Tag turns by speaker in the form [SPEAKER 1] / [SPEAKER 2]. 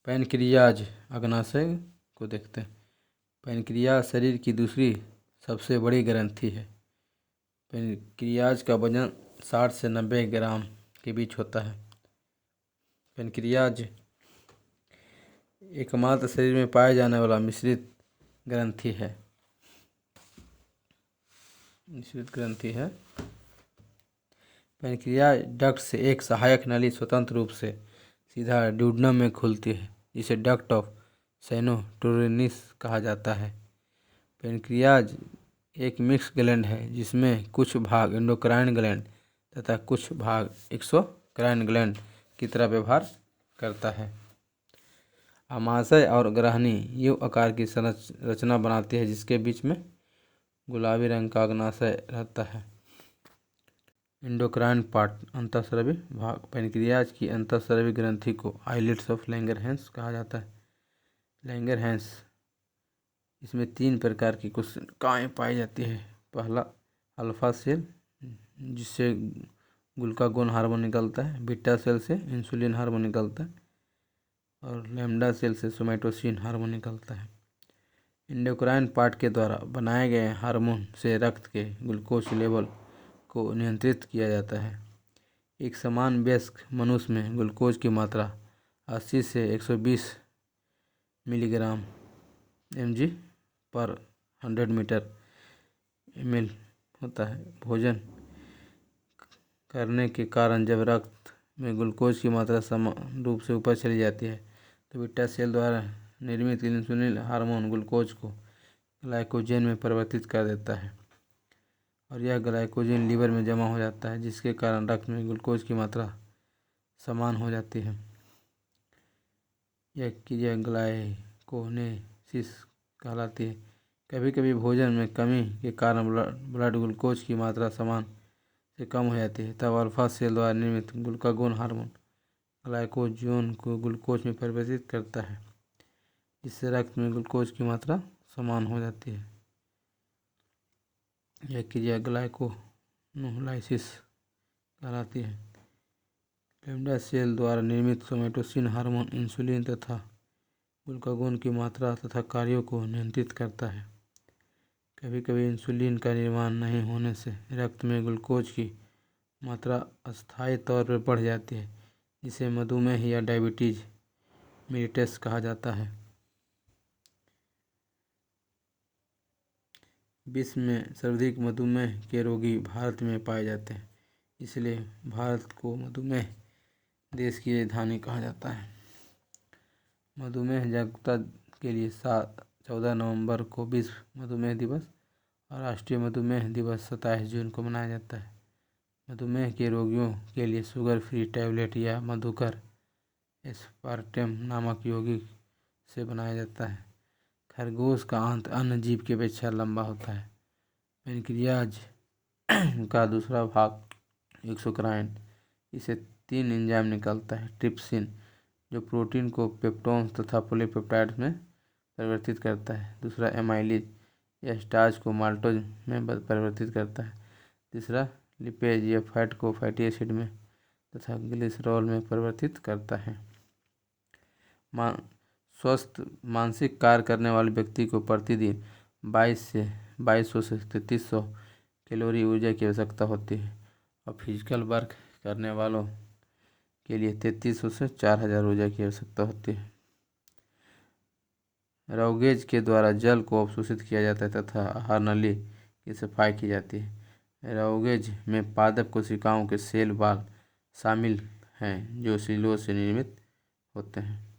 [SPEAKER 1] Pancreas अग्नाशय को देखते हैं। पैनक्रियाज शरीर की दूसरी सबसे बड़ी ग्रंथि है। पैनक्रियाज का वजन 60 से 90 ग्राम के बीच होता है। पैनक्रियाज एकमात्र शरीर में पाया जाने वाला मिश्रित ग्रंथि है। पैनक्रियाज डक्ट से एक सहायक नली स्वतंत्र रूप से सीधा ड्यूडेनम में खुलती है, जिसे डक्ट ऑफ सेनोटोनिस कहा जाता है। पैनक्रियाज एक मिक्स ग्लैंड है जिसमें कुछ भाग एंडोक्राइन ग्लैंड तथा कुछ भाग एक्सोक्राइन ग्लैंड की तरह व्यवहार करता है। आमाशय और ग्रहणी यू आकार की रचना बनाती है, जिसके बीच में गुलाबी रंग का अग्नाशय रहता है। एंडोक्राइन पार्ट अंतःस्रावी भाग। पैनक्रियाज की अंतःस्रावी ग्रंथि को आइलेट्स ऑफ लैंगरहैंस कहा जाता है। लैंगरहैंस इसमें 3 प्रकार की कोशिकाएं पाई जाती है। पहला अल्फा सेल, जिससे ग्लूकागोन हार्मोन निकलता है। बीटा सेल से इंसुलिन हार्मोन निकलता है और लैम्डा सेल से सोमैटोसिन हार्मोन निकलता है। एंडोक्राइन पार्ट के द्वारा बनाए गए हार्मोन से रक्त के ग्लूकोज लेवल को नियंत्रित किया जाता है। एक समान वयस्क मनुष्य में ग्लूकोज की मात्रा 80 से 120 मिलीग्राम mg पर 100 मीटर ml होता है। भोजन करने के कारण जब रक्त में ग्लूकोज की मात्रा समान रूप से ऊपर चली जाती है तो बीटा सेल द्वारा निर्मित इंसुलिन हार्मोन ग्लूकोज को ग्लाइकोजन में परिवर्तित कर देता है और यह ग्लाइकोजन लीवर में जमा हो जाता है, जिसके कारण रक्त में ग्लूकोज की मात्रा समान हो जाती है। यह क्रिया ग्लाइकोनेसिस कहलाती है। कभी कभी भोजन में कमी के कारण ब्लड ग्लूकोज की मात्रा समान से कम हो जाती है, तब अल्फा सेल द्वारा निर्मित ग्लूकागोन हार्मोन ग्लाइकोजन को ग्लूकोज में परिवर्तित करता है, जिससे रक्त में ग्लूकोज की मात्रा समान हो जाती है। यह क्रिया ग्लाइकोनोलाइसिस कहलाती है। लैम्डा सेल द्वारा निर्मित सोमैटोसिन हार्मोन इंसुलिन तथा ग्लूकागोन की मात्रा तथा कार्यों को नियंत्रित करता है। कभी कभी इंसुलिन का निर्माण नहीं होने से रक्त में ग्लूकोज की मात्रा अस्थायी तौर पर बढ़ जाती है, जिसे मधुमेह या डायबिटीज मेलिटस कहा जाता है। विश्व में सर्वाधिक मधुमेह के रोगी भारत में पाए जाते हैं, इसलिए भारत को मधुमेह देश की राजधानी कहा जाता है। मधुमेह जागरूकता के लिए 14 नवंबर को विश्व मधुमेह दिवस और राष्ट्रीय मधुमेह दिवस 27 जून को मनाया जाता है। मधुमेह के रोगियों के लिए शुगर फ्री टैबलेट या मधुकर एस्पार्टेम नामक यौगिक से बनाया जाता है। खरगोश का आंत अन्य जीव की अपेक्षा लंबा होता है। पैनक्रियाज का दूसरा भाग एक्सोक्राइन, इसे 3 एंजाइम निकलता है। ट्रिप्सिन, जो प्रोटीन को पेप्टोन्स तथा पॉलीपेप्टाइड्स में परिवर्तित करता है। दूसरा एमाइलेज, यह स्टार्च को माल्टोज में परिवर्तित करता है। तीसरा लिपेज, यह फैट को फैटी एसिड में तथा ग्लिसरॉल में परिवर्तित करता है। स्वस्थ मानसिक कार्य करने वाले व्यक्ति को प्रतिदिन 2200 से 3300 कैलोरी ऊर्जा की आवश्यकता होती है और फिजिकल वर्क करने वालों के लिए 3300 से 4000 ऊर्जा की आवश्यकता होती है। रॉगेज के द्वारा जल को अवशोषित किया जाता है तथा आहार नली की सफाई की जाती है। रॉगेज में पादप कोशिकाओं के सेल वॉल शामिल हैं जो सिलों से निर्मित होते हैं।